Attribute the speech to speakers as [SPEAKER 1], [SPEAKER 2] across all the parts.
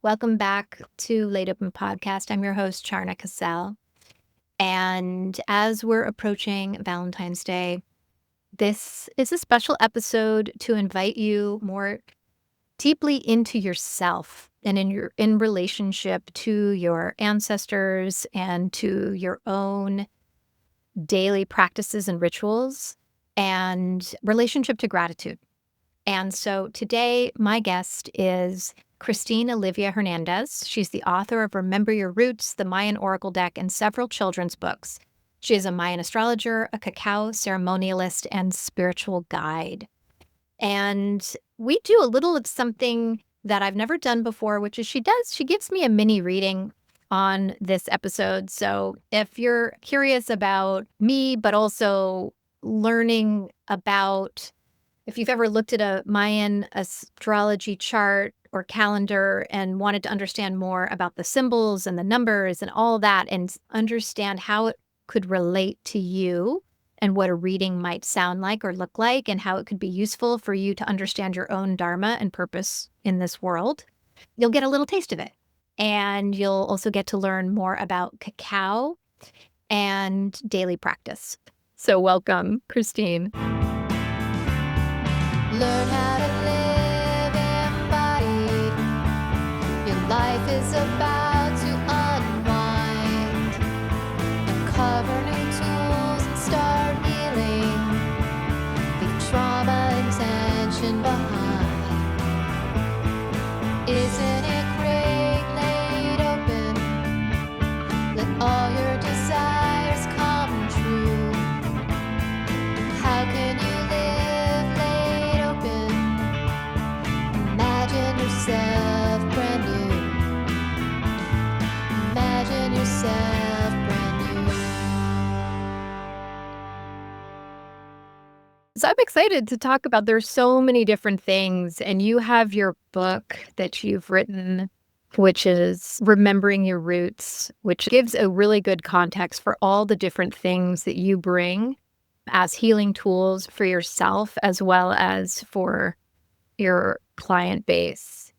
[SPEAKER 1] Welcome back to LaidOPEN Podcast. I'm your host, Charna Cassell. And as we're approaching Valentine's Day, this is a special episode to invite you more deeply into yourself and in relationship to your ancestors and to your own daily practices and rituals and relationship to gratitude. And so today, my guest is Christine Olivia Hernandez. She's the author of Remember Your Roots, the Mayan Oracle Deck, and several children's books. She is a Mayan astrologer, a Cacao ceremonialist, and spiritual guide. And we do a little of something that I've never done before, which is she gives me a mini reading on this episode. So if you're curious about me, but also learning about if you've ever looked at a Mayan astrology chart or calendar and wanted to understand more about the symbols and the numbers and all that and understand how it could relate to you and what a reading might sound like or look like and how it could be useful for you to understand your own dharma and purpose in this world, you'll get a little taste of it. And you'll also get to learn more about cacao and daily practice. So welcome, Christine.
[SPEAKER 2] Learn how to live embodied. Your life is about to unwind. Uncover new tools and start healing. Leave trauma and tension behind. Isn't it great, laid open? Let all your desires come true. How can you live laid open? Imagine yourself brand new. Imagine yourself brand new.
[SPEAKER 1] So I'm excited to talk about, there's so many different things, and you have your book that you've written, which is Remembering Your Roots, which gives a really good context for all the different things that you bring as healing tools for yourself as well as for your client base.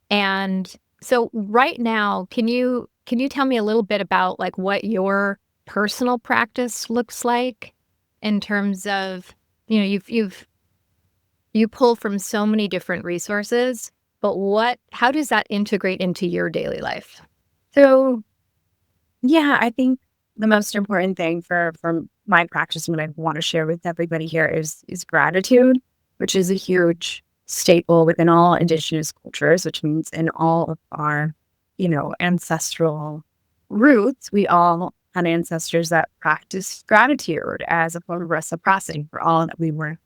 [SPEAKER 1] And so right now, can you tell me a little bit about like what your personal practice looks like in terms of, you know, you pull from so many different resources, but how does that integrate into your daily life?
[SPEAKER 3] So, yeah, I think the most important thing for my practice and what I want to share with everybody here is gratitude, which is a huge staple within all indigenous cultures, which means in all of our, ancestral roots, we all had ancestors that practiced gratitude as a form of reciprocity for all that we were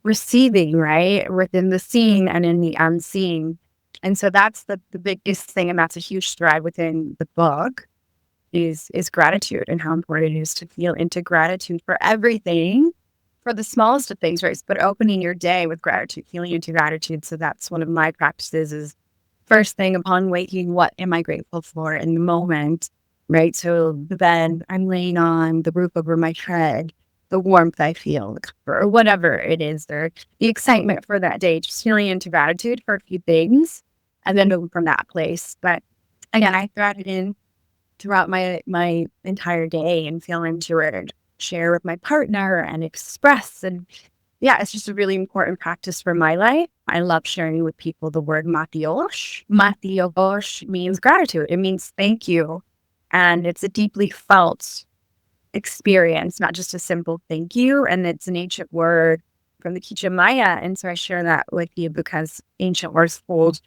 [SPEAKER 3] receiving, right, within the seen and in the unseen. And so that's the biggest thing, and that's a huge thread within the book is gratitude and how important it is to feel into gratitude for everything, for the smallest of things, right? But opening your day with gratitude, feeling into gratitude. So that's one of my practices is first thing upon waking, what am I grateful for in the moment, right? So then I'm laying on the roof over my head, the warmth I feel, or whatever it is, or the excitement for that day, just feeling into gratitude for a few things and then moving from that place. But again, I thread it in throughout my entire day and feel into it and share with my partner and express. And yeah, it's just a really important practice for my life. I love sharing with people the word Maltiox. Maltiox means gratitude. It means thank you. And it's a deeply felt experience, not just a simple thank you. And it's an ancient word from the Quichua Maya. And so I share that with you because ancient words hold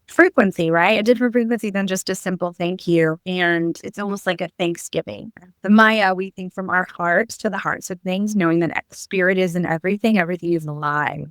[SPEAKER 3] frequency, right? A different frequency than just a simple thank you. And it's almost like a Thanksgiving. The Maya, we think from our hearts to the hearts of things, knowing that spirit is in everything is alive.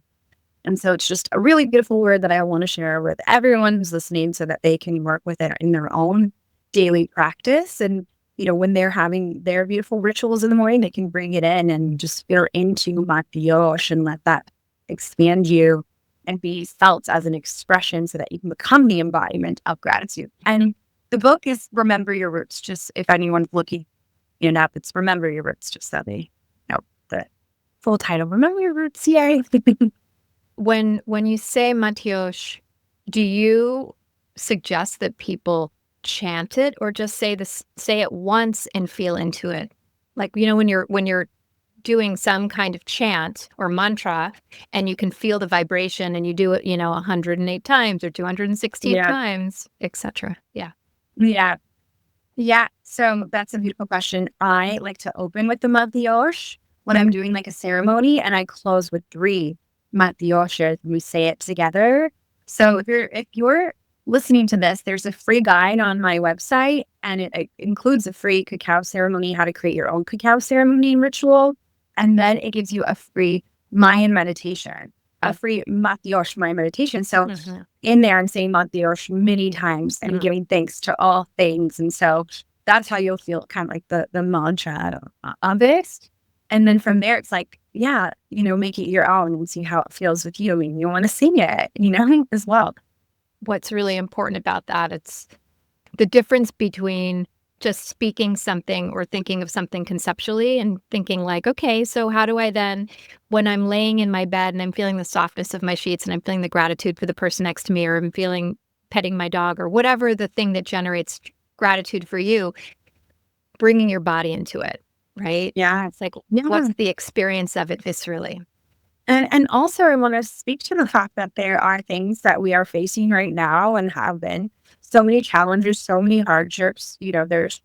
[SPEAKER 3] And so it's just a really beautiful word that I want to share with everyone who's listening so that they can work with it in their own daily practice. And, when they're having their beautiful rituals in the morning, they can bring it in and just feel into Matiosh and let that expand you and be felt as an expression so that you can become the embodiment of gratitude. And the book is Remember Your Roots. Just if anyone's looking it up, it's Remember Your Roots, just so they know the full title. Remember Your Roots, yay.
[SPEAKER 1] When you say Matiosh, do you suggest that people chant it or just say it once and feel into it. Like, when you're doing some kind of chant or mantra and you can feel the vibration and you do it, 108 times or 216
[SPEAKER 3] Yeah.
[SPEAKER 1] times, etc. Yeah.
[SPEAKER 3] Yeah. Yeah. So that's a beautiful question. I like to open with the Maltiox when I'm doing like a ceremony, and I close with 3 Maltioxes. We say it together. So if you're listening to this, there's a free guide on my website, and it includes a free cacao ceremony, how to create your own cacao ceremony and ritual. And then it gives you a free Mayan meditation, a free Maltiox Mayan meditation. So in there, I'm saying Maltiox many times and giving thanks to all things. And so that's how you'll feel kind of like the mantra of it. And then from there, it's like, yeah, make it your own and see how it feels with you. And you want to sing it, as well.
[SPEAKER 1] What's really important about that, it's the difference between just speaking something or thinking of something conceptually and thinking like, okay, so how do I then, when I'm laying in my bed and I'm feeling the softness of my sheets and I'm feeling the gratitude for the person next to me, or I'm feeling petting my dog or whatever the thing that generates gratitude for you, bringing your body into it, right?
[SPEAKER 3] Yeah.
[SPEAKER 1] It's like, what's the experience of it viscerally?
[SPEAKER 3] And also, I want to speak to the fact that there are things that we are facing right now and have been so many challenges, so many hardships. There's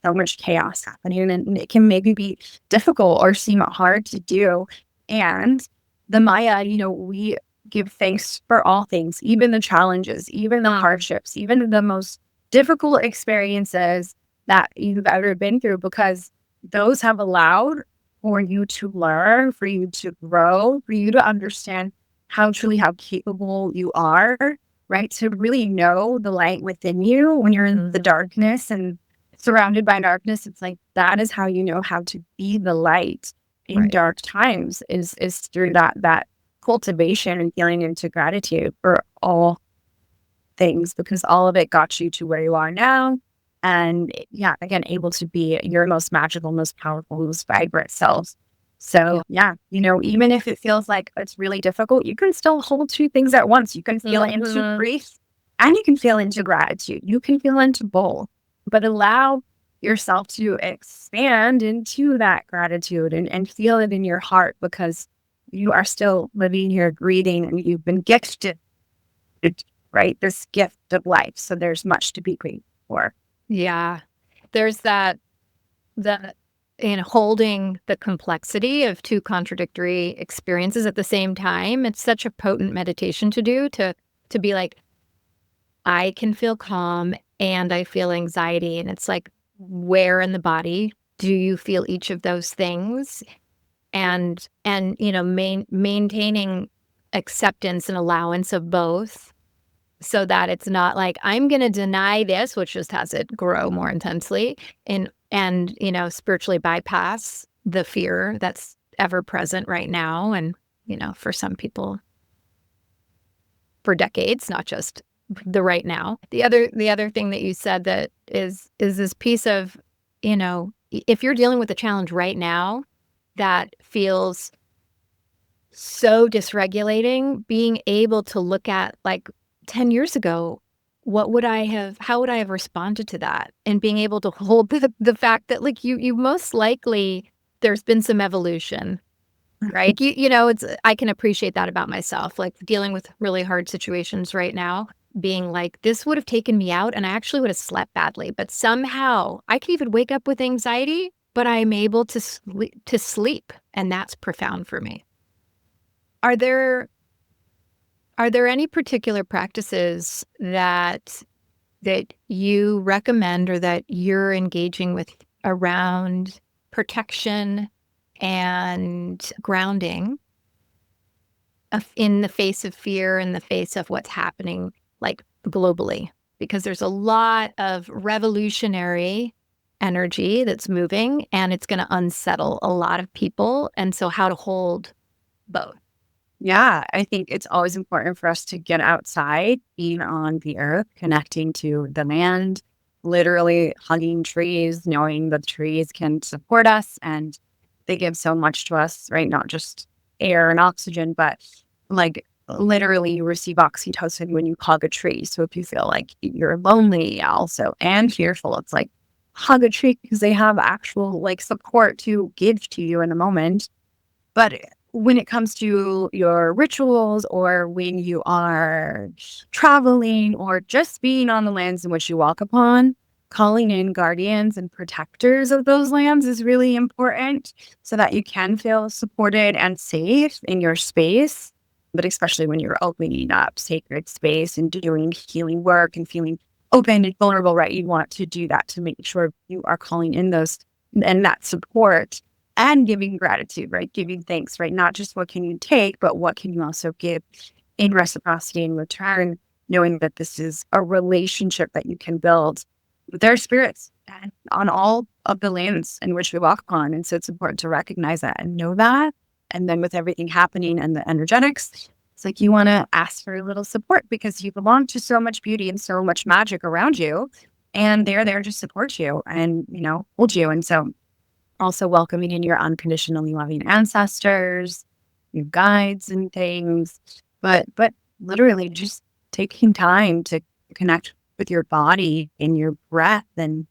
[SPEAKER 3] so much chaos happening, and it can maybe be difficult or seem hard to do. And the Maya, we give thanks for all things, even the challenges, even the hardships, even the most difficult experiences that you've ever been through, because those have allowed for you to learn, for you to grow, for you to understand how capable you are, right? To really know the light within you when you're in the darkness and surrounded by darkness. It's like, that is how you know how to be the light in dark times, is through that cultivation and feeling into gratitude for all things, because all of it got you to where you are now. And yeah, again, able to be your most magical, most powerful, most vibrant selves. So yeah, even if it feels like it's really difficult, you can still hold 2 things at once. You can feel into grief and you can feel into gratitude. You can feel into both, but allow yourself to expand into that gratitude and feel it in your heart, because you are still living here, breathing, and you've been gifted, right? This gift of life. So there's much to be grateful for.
[SPEAKER 1] Yeah. There's that in holding the complexity of 2 contradictory experiences at the same time. It's such a potent meditation to do, to be like, I can feel calm and I feel anxiety. And it's like, where in the body do you feel each of those things? And maintaining acceptance and allowance of both, so that it's not like, I'm going to deny this, which just has it grow more intensely, and spiritually bypass the fear that's ever present right now. And, for some people, for decades, not just the right now. The other thing that you said that is this piece of, if you're dealing with a challenge right now that feels so dysregulating, being able to look at, like, 10 years ago, how would I have responded to that? And being able to hold the fact that, like, you most likely, there's been some evolution, right? I can appreciate that about myself, like dealing with really hard situations right now, being like, this would have taken me out and I actually would have slept badly, but somehow I could even wake up with anxiety, but I'm able to sleep. And that's profound for me. Are there any particular practices that you recommend or that you're engaging with around protection and grounding in the face of fear, in the face of what's happening, like, globally? Because there's a lot of revolutionary energy that's moving, and it's going to unsettle a lot of people. And so how to hold both.
[SPEAKER 3] Yeah, I think it's always important for us to get outside, being on the earth, connecting to the land, literally hugging trees, knowing that trees can support us and they give so much to us, right? Not just air and oxygen, but like literally you receive oxytocin when you hug a tree. So if you feel like you're lonely also and fearful, it's like hug a tree because they have actual like support to give to you in the moment. But when it comes to your rituals or when you are traveling or just being on the lands in which you walk upon, calling in guardians and protectors of those lands is really important so that you can feel supported and safe in your space. But especially when you're opening up sacred space and doing healing work and feeling open and vulnerable, right? You want to do that to make sure you are calling in those and that support and giving gratitude, right? Giving thanks, right? Not just what can you take, but what can you also give in reciprocity in return, knowing that this is a relationship that you can build with their spirits and on all of the lands in which we walk on. And so it's important to recognize that and know that. And then with everything happening and the energetics, it's like you want to ask for a little support because you belong to so much beauty and so much magic around you. And they're there to support you and, hold you. And so also welcoming in your unconditionally loving ancestors, your guides and things, but literally just taking time to connect with your body and your breath. And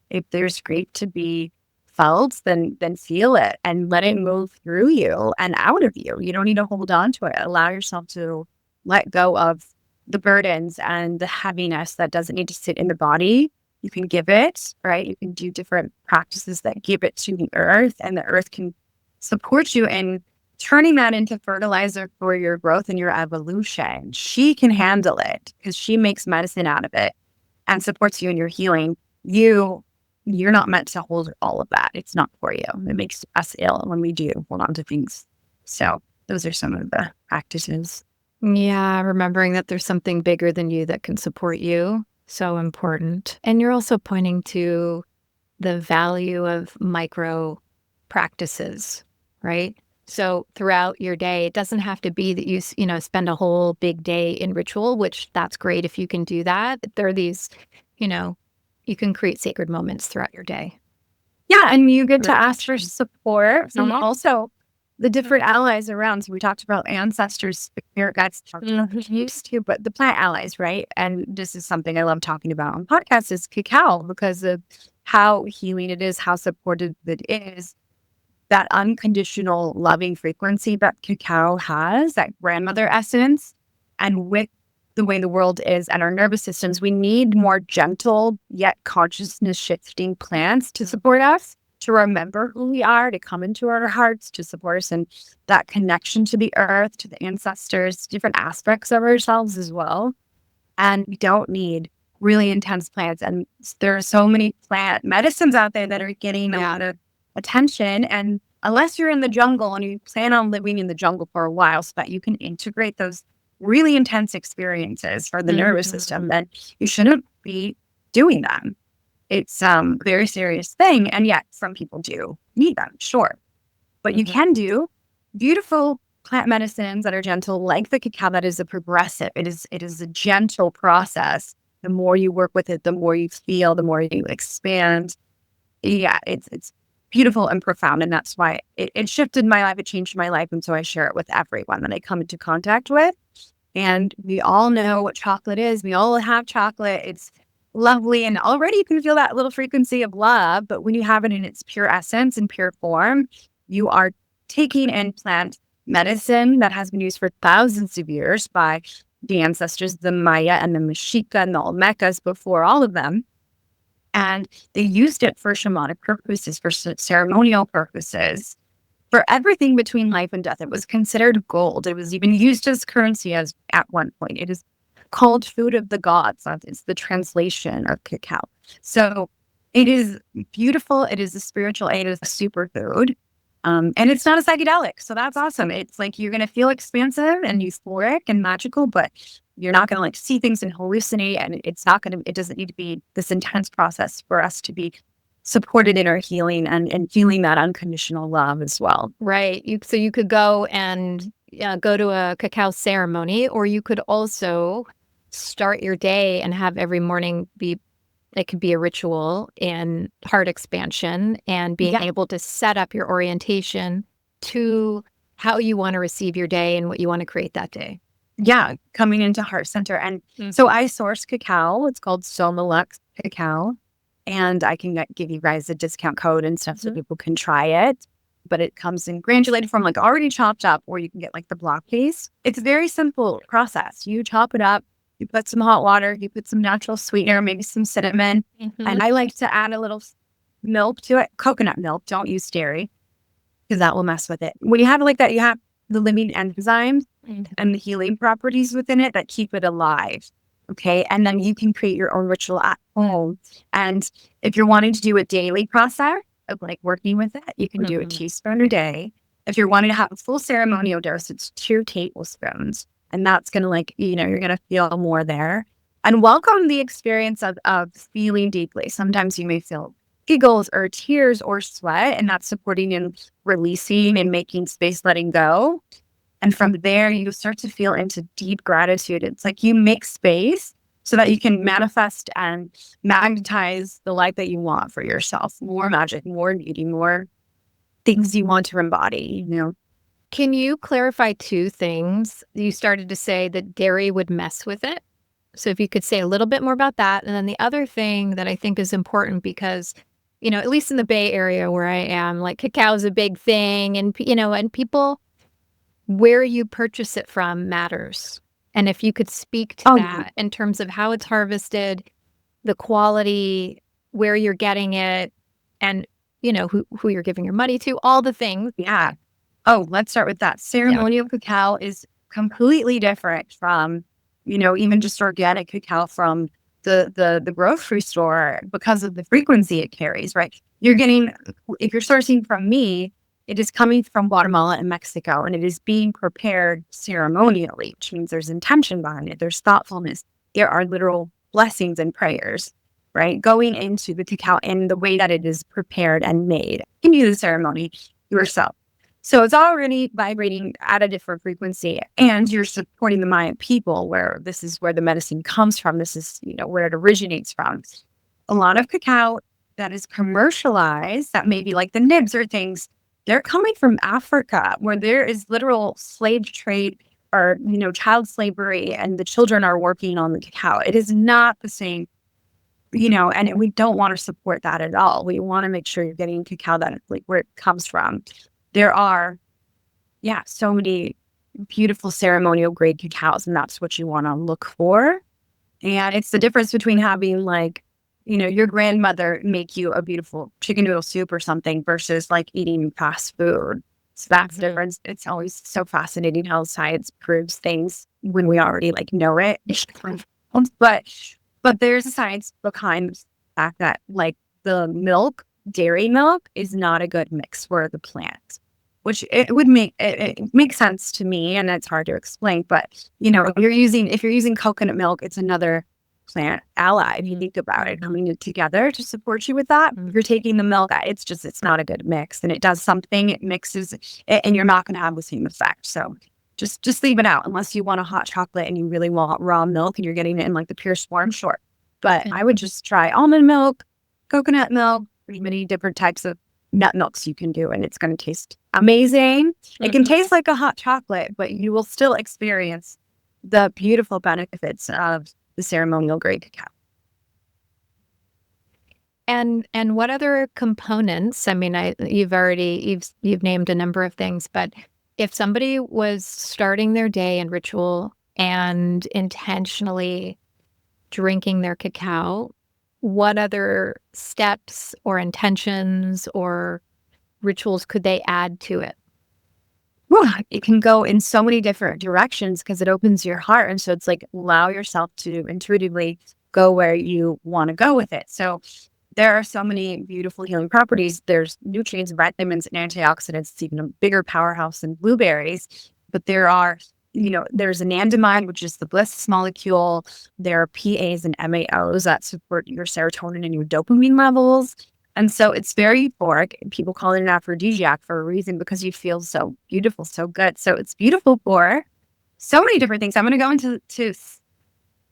[SPEAKER 3] if there's grief to be felt, then feel it and let it move through you and out of you. You don't need to hold on to it. Allow yourself to let go of the burdens and the heaviness that doesn't need to sit in the body. You can give it, right? You can do different practices that give it to the earth, and the earth can support you in turning that into fertilizer for your growth and your evolution. She can handle it because she makes medicine out of it and supports you in your healing. You're not meant to hold all of that. It's not for you. It makes us ill when we do hold on to things. So those are some of the practices.
[SPEAKER 1] Yeah, remembering that there's something bigger than you that can support you. So important. And you're also pointing to the value of micro practices, right? So throughout your day, it doesn't have to be that you spend a whole big day in ritual, which that's great if you can do that. There are these, you can create sacred moments throughout your day.
[SPEAKER 3] Yeah, and you get to ask for support from also the different allies around. So we talked about ancestors, spirit guides, used to, but the plant allies, right? And this is something I love talking about on podcasts is cacao because of how healing it is, how supportive it is, that unconditional loving frequency that cacao has, that grandmother essence. And with the way the world is and our nervous systems, we need more gentle yet consciousness shifting plants to support us, to remember who we are, to come into our hearts, to support us in that connection to the earth, to the ancestors, different aspects of ourselves as well. And we don't need really intense plants. And there are so many plant medicines out there that are getting a lot of attention. And unless you're in the jungle and you plan on living in the jungle for a while so that you can integrate those really intense experiences for the nervous system, then you shouldn't be doing them. It's a very serious thing. And yet some people do need them, sure. But you can do beautiful plant medicines that are gentle, like the cacao, that is a progressive. It is a gentle process. The more you work with it, the more you feel, the more you expand. Yeah, it's beautiful and profound. And that's why it shifted my life. It changed my life. And so I share it with everyone that I come into contact with. And we all know what chocolate is. We all have chocolate. It's lovely. And already you can feel that little frequency of love. But when you have it in its pure essence and pure form, you are taking in plant medicine that has been used for thousands of years by the ancestors, the Maya and the Mexica and the Olmecas before all of them. And they used it for shamanic purposes, for ceremonial purposes, for everything between life and death. It was considered gold. It was even used as currency at one point. It is called food of the gods. It's the translation of cacao. So it is beautiful. It is a spiritual aid. It is a superfood. And it's not a psychedelic. So that's awesome. It's like you're going to feel expansive and euphoric and magical, but you're not going to see things and hallucinate. And it doesn't need to be this intense process for us to be supported in our healing and feeling that unconditional love as well.
[SPEAKER 1] Right. So you could go and go to a cacao ceremony, or you could also start your day and have every morning it could be a ritual in heart expansion and being able to set up your orientation to how you want to receive your day and what you want to create that day.
[SPEAKER 3] coming into heart center. And so I source cacao. It's called Somalux cacao. And I can give you guys a discount code and stuff so people can try it. But it comes in granulated form, like already chopped up, or you can get like the block piece. It's a very simple process. You chop it up, you put some hot water, you put some natural sweetener, maybe some cinnamon. And I like to add a little milk to it, coconut milk. Don't use dairy because that will mess with it. When you have it like that, you have the living enzymes and the healing properties within it that keep it alive. Okay. And then you can create your own ritual at home. And if you're wanting to do a daily process of like working with it, you can do a teaspoon a day. If you're wanting to have a full ceremonial dose, it's 2 tablespoons. And that's going to you're going to feel more there. And welcome the experience of feeling deeply. Sometimes you may feel giggles or tears or sweat, and that's supporting in releasing and making space, letting go. And from there, you start to feel into deep gratitude. It's like you make space so that you can manifest and magnetize the life that you want for yourself. More magic, more beauty, more things you want to embody,
[SPEAKER 1] Can you clarify 2 things? You started to say that dairy would mess with it. So if you could say a little bit more about that. And then the other thing that I think is important because, at least in the Bay Area where I am, like cacao is a big thing. And, and people, where you purchase it from matters. And if you could speak to that in terms of how it's harvested, the quality, where you're getting it, and, who you're giving your money to, all the things.
[SPEAKER 3] Yeah. Oh, let's start with that. Ceremonial cacao is completely different from, even just organic cacao from the grocery store because of the frequency it carries, right? You're getting, if you're sourcing from me, it is coming from Guatemala and Mexico, and it is being prepared ceremonially, which means there's intention behind it. There's thoughtfulness. There are literal blessings and prayers, right? Going into the cacao and the way that it is prepared and made. You can do the ceremony yourself. So it's already vibrating at a different frequency, and you're supporting the Mayan people where this is where the medicine comes from. This is, where it originates from. A lot of cacao that is commercialized, that may be like the nibs or things, they're coming from Africa where there is literal slave trade or, child slavery, and the children are working on the cacao. It is not the same, and we don't want to support that at all. We want to make sure you're getting cacao that like where it comes from. There are, so many beautiful ceremonial grade cacaos, and that's what you want to look for. And it's the difference between having your grandmother make you a beautiful chicken noodle soup or something versus like eating fast food. So that's the difference. It's always so fascinating how science proves things when we already know it. But there's a science behind the fact that the milk, dairy milk, is not a good mix for the plant, which it makes sense to me, and it's hard to explain. But if you're using coconut milk, it's another plant ally. If you think about it, coming together to support you with that, if you're taking the milk, it's not a good mix, and it does something. It mixes, and you're not going to have the same effect. So just leave it out unless you want a hot chocolate and you really want raw milk and you're getting it in the pure form. Sure, but I would just try almond milk, coconut milk, many different types of nut milks you can do, and it's going to taste amazing. It can taste like a hot chocolate, but you will still experience the beautiful benefits of the ceremonial grade cacao.
[SPEAKER 1] And what other components? I mean, you've named a number of things, but if somebody was starting their day in ritual and intentionally drinking their cacao, what other steps or intentions or rituals could they add to it?
[SPEAKER 3] Well, it can go in so many different directions because it opens your heart. And so it's allow yourself to intuitively go where you want to go with it. So there are so many beautiful healing properties. There's nutrients, vitamins, and antioxidants. It's even a bigger powerhouse than blueberries. But there are, there's anandamide, which is the bliss molecule. There are PAs and MAOs that support your serotonin and your dopamine levels. And so it's very euphoric. People call it an aphrodisiac for a reason, because you feel so beautiful, so good. So it's beautiful for so many different things. I'm going to go into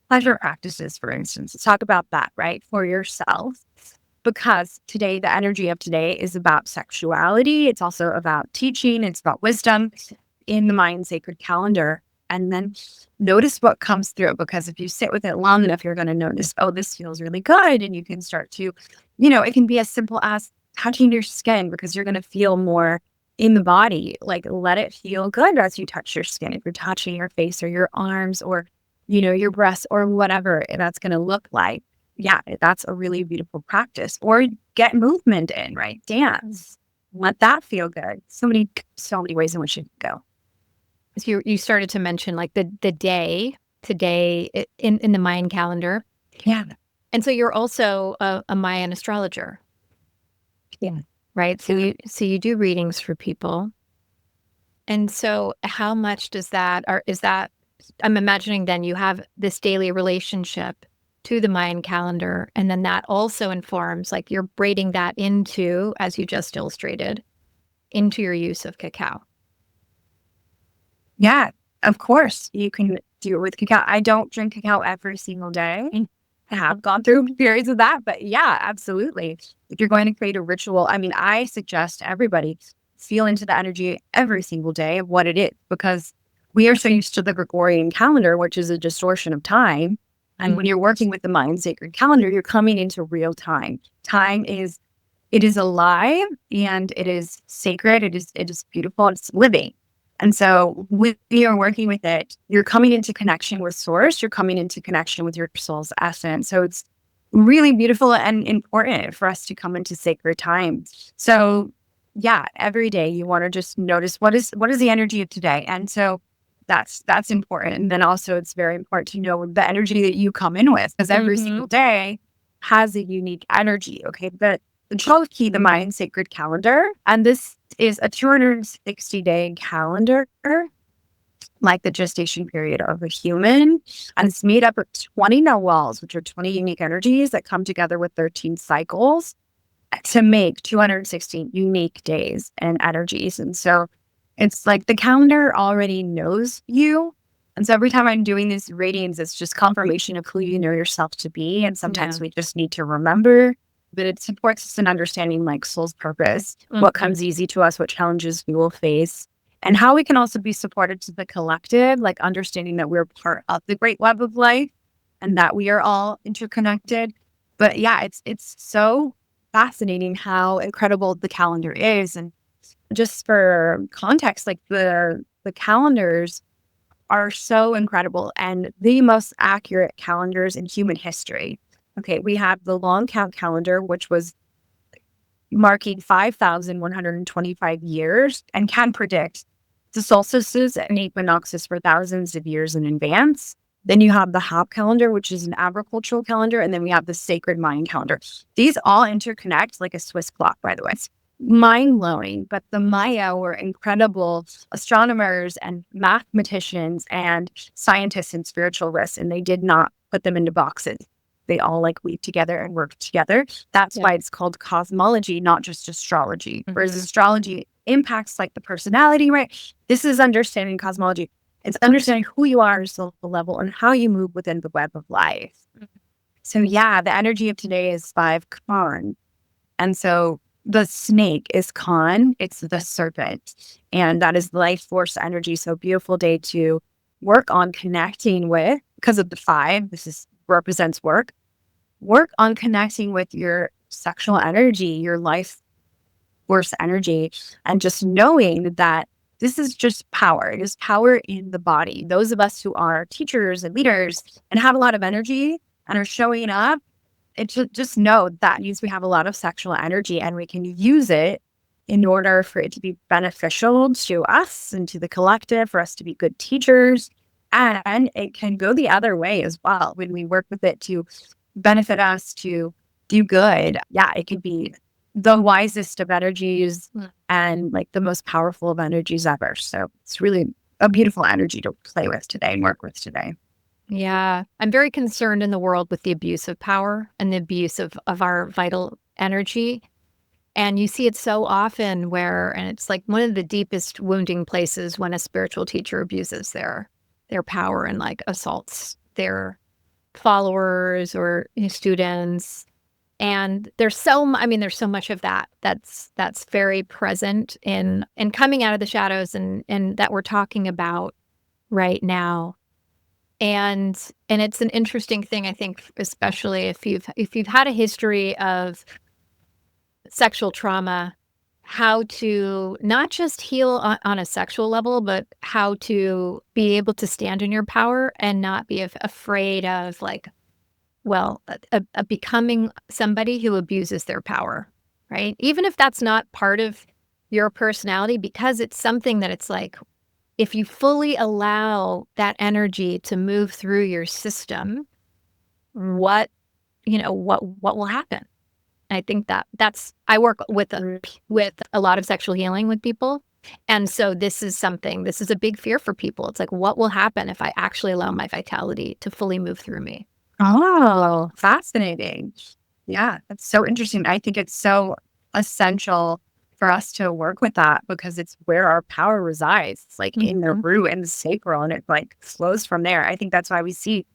[SPEAKER 3] pleasure practices, for instance. Let's talk about that, right? For yourself. Because today, the energy of today is about sexuality. It's also about teaching. It's about wisdom. In the Mayan Sacred Calendar, and then notice what comes through. Because if you sit with it long enough, you're going to notice, oh, this feels really good. And you can start to, it can be as simple as touching your skin, because you're going to feel more in the body. Like, let it feel good as you touch your skin. If you're touching your face or your arms or, your breasts or whatever that's going to look like. Yeah, that's a really beautiful practice. Or get movement in, right? Dance. Let that feel good. So many ways in which it can go.
[SPEAKER 1] So you started to mention like the day today in the Mayan calendar.
[SPEAKER 3] Yeah.
[SPEAKER 1] And so you're also a Mayan astrologer.
[SPEAKER 3] Yeah.
[SPEAKER 1] Right. So you do readings for people. And so how much does that, or is that, I'm imagining then you have this daily relationship to the Mayan calendar. And then that also informs, like you're braiding that into, as you just illustrated, into your use of cacao.
[SPEAKER 3] Yeah, of course. You can do it with cacao. I don't drink cacao every single day. I have gone through periods of that, but yeah, absolutely. If you're going to create a ritual, I suggest everybody feel into the energy every single day of what it is, because we are so used to the Gregorian calendar, which is a distortion of time. And when you're working with the Mayan Sacred Calendar, you're coming into real time. It is alive and it is sacred. It is beautiful. It's living. And so when you're working with it, you're coming into connection with source. You're coming into connection with your soul's essence. So it's really beautiful and important for us to come into sacred time. So yeah, every day you want to just notice what is the energy of today. And so that's important. And then also it's very important to know the energy that you come in with, because every single day has a unique energy. Okay. But the Chalki, the Mayan Sacred Calendar, and this is a 260-day calendar, like the gestation period of a human. And it's made up of 20 Nawals, which are 20 unique energies that come together with 13 cycles to make 260 unique days and energies. And so it's like the calendar already knows you. And so every time I'm doing these readings, it's just confirmation of who you know yourself to be. And sometimes we just need to remember, but it supports us in understanding like soul's purpose, what comes easy to us, what challenges we will face, and how we can also be supported to the collective, like understanding that we're part of the great web of life and that we are all interconnected. But yeah, it's so fascinating how incredible the calendar is. And just for context, like the calendars are so incredible and the most accurate calendars in human history. Okay, we have the long count calendar, which was marking 5,125 years and can predict the solstices and equinoxes for thousands of years in advance. Then you have the Hop calendar, which is an agricultural calendar. And then we have the sacred Mayan calendar. These all interconnect like a Swiss clock, by the way. It's mind-blowing. But the Maya were incredible astronomers and mathematicians and scientists and spiritualists, and they did not put them into boxes. They all like weave together and work together. That's why it's called cosmology, not just astrology. Whereas astrology impacts like the personality, right? This is understanding cosmology. It's understanding who you are at a soul level and how you move within the web of life. So yeah, the energy of today is 5 Khan. And so the snake is Khan. It's the serpent. And that is life force energy. So beautiful day to work on connecting with, because of the 5, represents work. Work on connecting with your sexual energy, your life force energy, and just knowing that this is just power. It is power in the body. Those of us who are teachers and leaders and have a lot of energy and are showing up, it should just know that means we have a lot of sexual energy and we can use it in order for it to be beneficial to us and to the collective, for us to be good teachers. And it can go the other way as well when we work with it to benefit us, to do good. Yeah, it could be the wisest of energies and like the most powerful of energies ever. So it's really a beautiful energy to play with today and work with today.
[SPEAKER 1] Yeah. I'm very concerned in the world with the abuse of power and the abuse of our vital energy. And you see it so often and it's like one of the deepest wounding places when a spiritual teacher abuses their power and like assaults their followers or students. And there's so much of that's very present in coming out of the shadows and that we're talking about right now. And it's an interesting thing, I think, especially if you've had a history of sexual trauma, how to not just heal on a sexual level, but how to be able to stand in your power and not be afraid of becoming somebody who abuses their power, right? Even if that's not part of your personality, because it's something that it's like, if you fully allow that energy to move through your system, what will happen? I think I work with a lot of sexual healing with people. And so this is a big fear for people. It's like, what will happen if I actually allow my vitality to fully move through me?
[SPEAKER 3] Oh, fascinating. Yeah, that's so interesting. I think it's so essential for us to work with that because it's where our power resides. It's like in the root and the sacral, and it like flows from there. I think that's why we see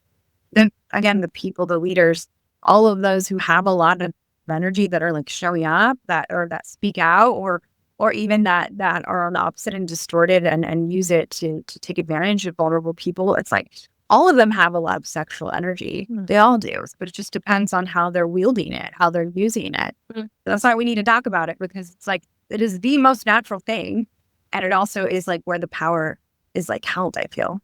[SPEAKER 3] the people, the leaders, all of those who have a lot of energy that are like showing up, that speak out, or even that are on the opposite and distorted and use it to take advantage of vulnerable people. It's like all of them have a lot of sexual energy. They all do, but it just depends on how they're wielding it, how they're using it. That's why we need to talk about it, because it's like it is the most natural thing, and it also is like where the power is like held, I feel.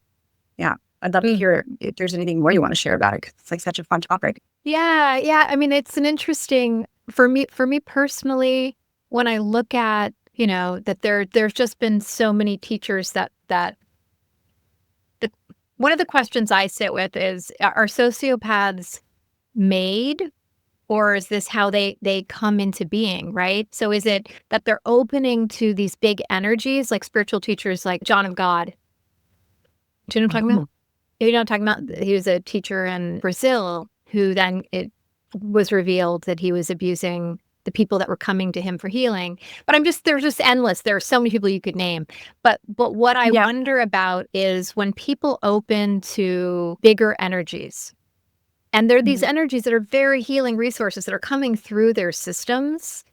[SPEAKER 3] Yeah. I'd love to hear if there's anything more you want to share about it, because it's like such a fun topic.
[SPEAKER 1] Yeah. I mean, it's an interesting for me personally, when I look at, that there's just been so many teachers that one of the questions I sit with is, are sociopaths made, or is this how they come into being, right? So is it that they're opening to these big energies, like spiritual teachers like John of God? Do you know what I'm talking about? You know what I'm talking about? He was a teacher in Brazil who then it was revealed that he was abusing the people that were coming to him for healing. But there's just endless. There are so many people you could name. But what I wonder about is when people open to bigger energies, and there are these energies that are very healing resources that are coming through their systems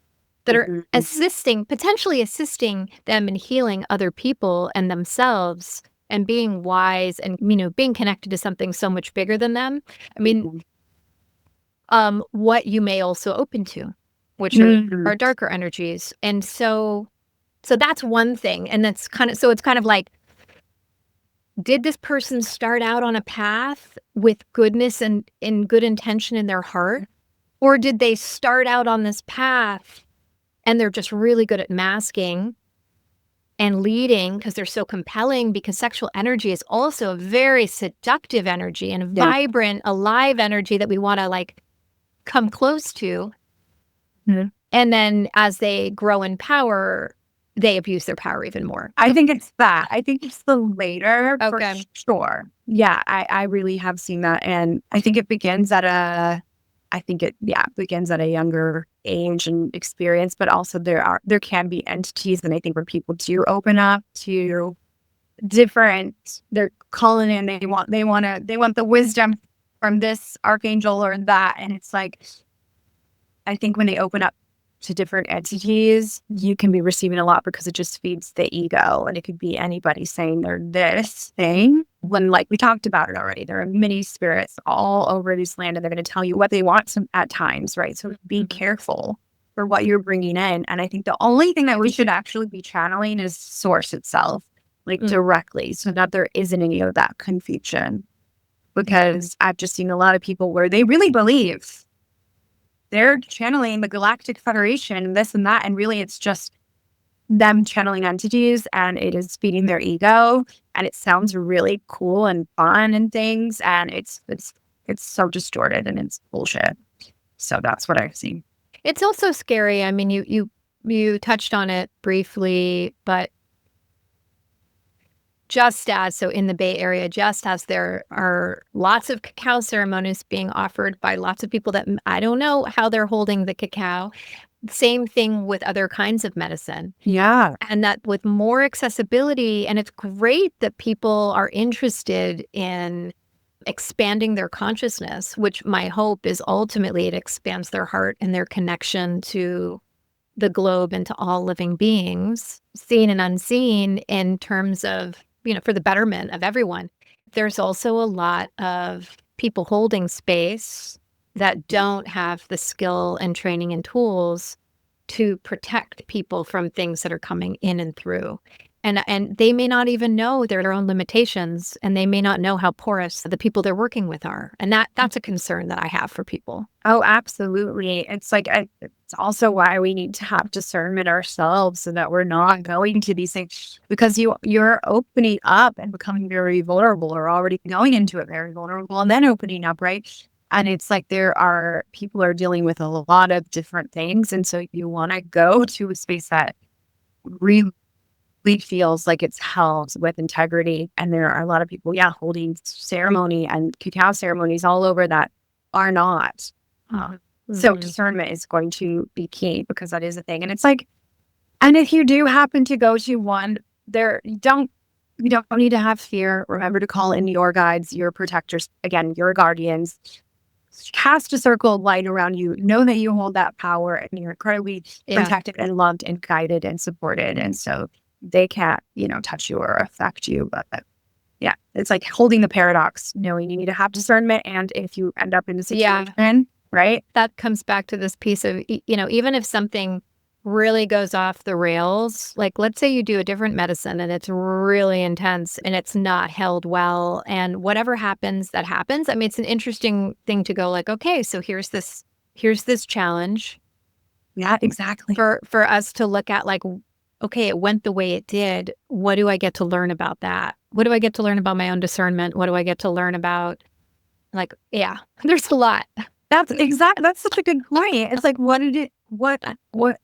[SPEAKER 1] that are potentially assisting them in healing other people and themselves and being wise and, being connected to something so much bigger than them. I mean, what you may also open to, which are darker energies. And so that's one thing. And that's it's kind of like, did this person start out on a path with goodness and in good intention in their heart? Or did they start out on this path and they're just really good at masking and leading because they're so compelling, because sexual energy is also a very seductive energy and a vibrant, alive energy that we want to like come close to. And then as they grow in power, they abuse their power even more.
[SPEAKER 3] I think it's that. I think it's the later for sure. Yeah, I really have seen that. And I think it begins at a younger age and experience, but also there can be entities. And I think when people do open up to different, they're calling in, they want the wisdom from this archangel or that. And it's like, I think when they open up to different entities, you can be receiving a lot because it just feeds the ego. And it could be anybody saying they're this thing when, like we talked about it already, there are many spirits all over this land and they're going to tell you what they want at times, right? So be careful for what you're bringing in. And I think the only thing that we should actually be channeling is source itself, like directly, so that there isn't any of that confusion. Because I've just seen a lot of people where they really believe they're channeling the Galactic Federation, this and that, and really it's just them channeling entities, and it is feeding their ego, and it sounds really cool and fun and things, and it's so distorted and it's bullshit. So that's what I've seen.
[SPEAKER 1] It's also scary. I mean, you touched on it briefly, but so in the Bay Area, just as there are lots of cacao ceremonies being offered by lots of people that I don't know how they're holding the cacao. Same thing with other kinds of medicine.
[SPEAKER 3] Yeah.
[SPEAKER 1] And that with more accessibility, and it's great that people are interested in expanding their consciousness, which my hope is ultimately it expands their heart and their connection to the globe and to all living beings, seen and unseen, in terms of for the betterment of everyone. There's also a lot of people holding space that don't have the skill and training and tools to protect people from things that are coming in and through. And they may not even know their own limitations, and they may not know how porous the people they're working with are. And that's a concern that I have for people.
[SPEAKER 3] Oh, absolutely. It's like, it's also why we need to have discernment ourselves so that we're not going to these things, because you're opening up and becoming very vulnerable, or already going into it very vulnerable and then opening up, right? And it's like people are dealing with a lot of different things. And so you want to go to a space that really feels like it's held with integrity. And there are a lot of people, holding ceremony and cacao ceremonies all over that are not. So discernment is going to be key, because that is a thing. And it's like, and if you do happen to go to one, you don't need to have fear. Remember to call in your guides, your protectors, again, your guardians. Cast a circle of light around you. Know that you hold that power, and you're incredibly protected and loved and guided and supported. And so they can't, touch you or affect you. But it's like holding the paradox, knowing you need to have discernment. And if you end up in a situation, right?
[SPEAKER 1] That comes back to this piece of, even if something really goes off the rails, like let's say you do a different medicine and it's really intense and it's not held well, and whatever happens, that happens. I mean, it's an interesting thing to go like, okay, so here's this challenge.
[SPEAKER 3] Yeah, exactly.
[SPEAKER 1] For us to look at like, okay, it went the way it did. What do I get to learn about that? What do I get to learn about my own discernment? What do I get to learn about, like, there's a lot.
[SPEAKER 3] That's such a good point. It's like, what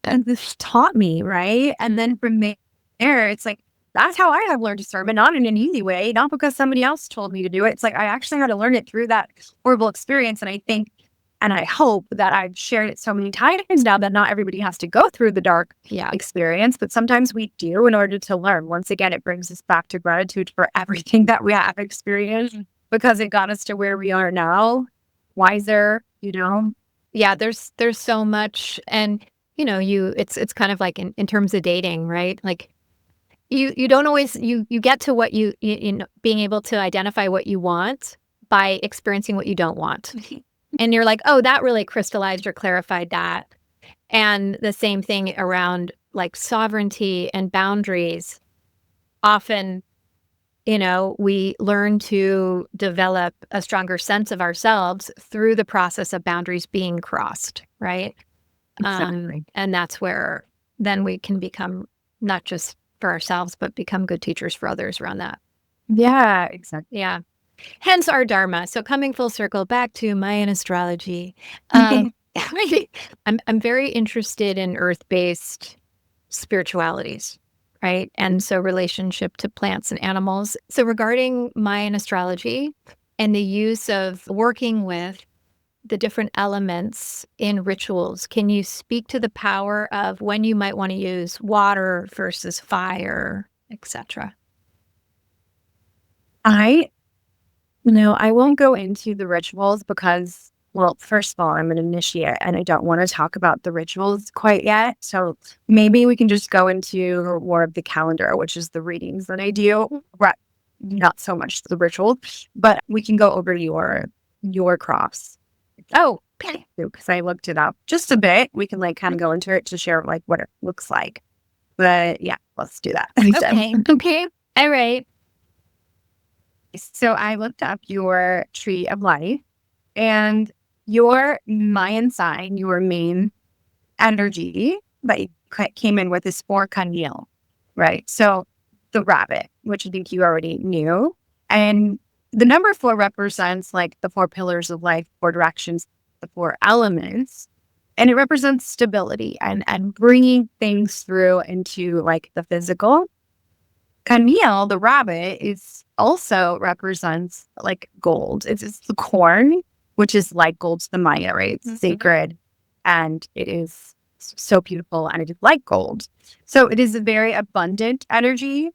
[SPEAKER 3] this taught me, right? And then from there, it's like, that's how I have learned discernment, not in an easy way, not because somebody else told me to do it. It's like, I actually had to learn it through that horrible experience. And I think, and I hope that I've shared it so many times now that not everybody has to go through the dark experience, but sometimes we do in order to learn. Once again, it brings us back to gratitude for everything that we have experienced, because it got us to where we are now, wiser,
[SPEAKER 1] Yeah, there's so much. And, it's kind of like in terms of dating, right? Like you don't always, you get to what you being able to identify what you want by experiencing what you don't want. And you're like, oh, that really crystallized or clarified that. And the same thing around like sovereignty and boundaries. Often, we learn to develop a stronger sense of ourselves through the process of boundaries being crossed, right?
[SPEAKER 3] Exactly.
[SPEAKER 1] And that's where then we can become not just for ourselves, but become good teachers for others around that.
[SPEAKER 3] Yeah, exactly.
[SPEAKER 1] Yeah. Hence our dharma. So coming full circle back to Mayan astrology. I'm very interested in earth-based spiritualities, right? And so relationship to plants and animals. So regarding Mayan astrology and the use of working with the different elements in rituals, can you speak to the power of when you might want to use water versus fire, etc.?
[SPEAKER 3] I won't go into the rituals because, well, first of all, I'm an initiate and I don't want to talk about the rituals quite yet. So maybe we can just go into more of the calendar, which is the readings that I do. Not so much the ritual, but we can go over your cross.
[SPEAKER 1] Oh, okay.
[SPEAKER 3] Because I looked it up just a bit. We can kind of go into it to share what it looks like. But yeah, let's do that.
[SPEAKER 1] Okay. All right.
[SPEAKER 3] So I looked up your tree of life, and your Mayan sign, your main energy that you came in with is 4 Candiel, right? So the rabbit, which I think you already knew. And the number 4 represents the 4 pillars of life, 4 directions, the 4 elements. And it represents stability and bringing things through into the physical. Candiel, the rabbit, also represents gold. It's the corn, which is like gold to the Maya, right? It's sacred, and it is so beautiful, and it is like gold. So it is a very abundant energy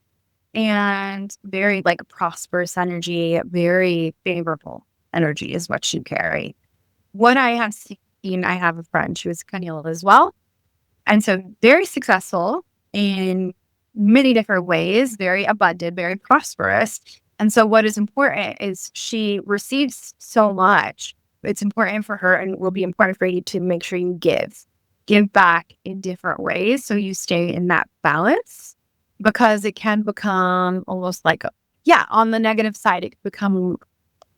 [SPEAKER 3] and very prosperous energy, very favorable energy is what you carry. What I have seen, I have a friend who is Candiel as well, and so very successful in many different ways, very abundant, very prosperous. And so what is important is she receives so much. It's important for her and will be important for you to make sure you give back in different ways so you stay in that balance, because it can become almost like on the negative side, it can become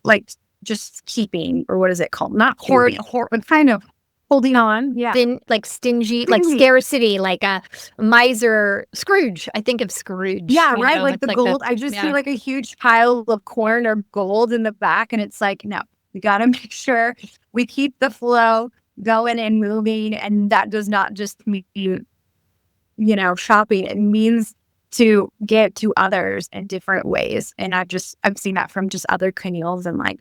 [SPEAKER 3] like just keeping, or what is it called? Not hoarding, but kind of holding on. Yeah.
[SPEAKER 1] Like stingy, like scarcity, like a miser. Scrooge. I think of Scrooge.
[SPEAKER 3] Yeah, right. Like the gold. I just see like a huge pile of corn or gold in the back. And it's like, no, we got to make sure we keep the flow going and moving. And that does not just mean, shopping. It means to get to others in different ways. And I've seen that from just other Keneals and like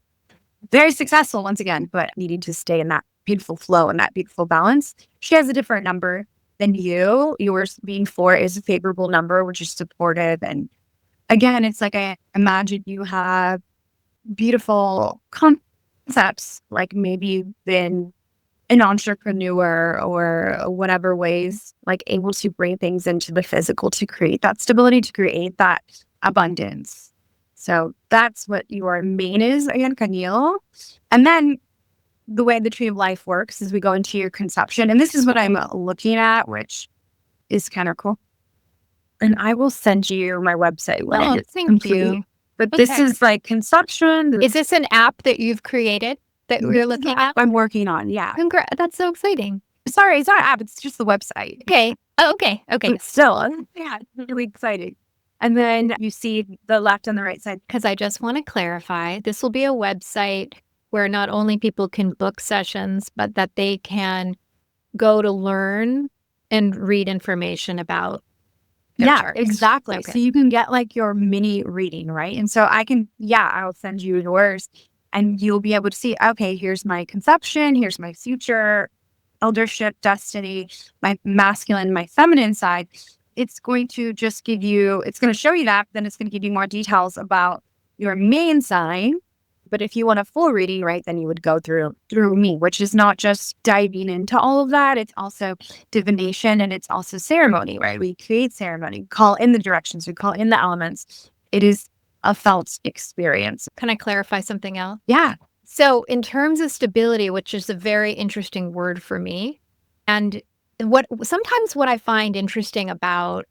[SPEAKER 3] very successful once again, but needing to stay in that beautiful flow and that beautiful balance. She has a different number than you. Yours being 4 is a favorable number, which is supportive. And again, it's like I imagine you have beautiful concepts, like maybe you've been an entrepreneur or whatever ways, like able to bring things into the physical to create that stability, to create that abundance. So that's what your main is, again, Keneal. And then the way the tree of life works is we go into your conception. And this is what I'm looking at, which is kind of cool. And I will send you my website when it's complete.
[SPEAKER 1] You.
[SPEAKER 3] But this is like conception.
[SPEAKER 1] Is this an app that you've created that you're looking at?
[SPEAKER 3] I'm working on, yeah.
[SPEAKER 1] That's so exciting.
[SPEAKER 3] Sorry, it's not an app. It's just the website.
[SPEAKER 1] Okay. Oh, okay.
[SPEAKER 3] But still, yeah, it's really exciting. And then you see the left and the right side.
[SPEAKER 1] Because I just want to clarify, this will be a website where not only people can book sessions, but that they can go to learn and read information about their charts.
[SPEAKER 3] Exactly.
[SPEAKER 1] Okay.
[SPEAKER 3] So you can get like your mini reading, right? And so I'll send you yours and you'll be able to see, okay, here's my conception, here's my future, eldership, destiny, my masculine, my feminine side. It's going to just give you, it's going to show you that, then it's going to give you more details about your main sign. But if you want a full reading, right, then you would go through me, which is not just diving into all of that. It's also divination and it's also ceremony, right? We create ceremony, call in the directions, we call in the elements. It is a felt experience.
[SPEAKER 1] Can I clarify something else?
[SPEAKER 3] Yeah.
[SPEAKER 1] So in terms of stability, which is a very interesting word for me, and what I find interesting about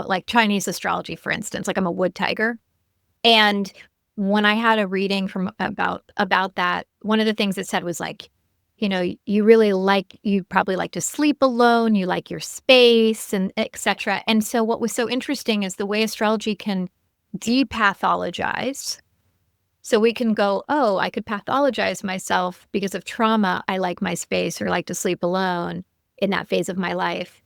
[SPEAKER 1] like Chinese astrology, for instance, like I'm a wood tiger, and when I had a reading from about that, one of the things it said was like, you probably like to sleep alone, you like your space and etc. And so what was so interesting is the way astrology can depathologize. So we can go, oh, I could pathologize myself because of trauma. I like my space or like to sleep alone in that phase of my life.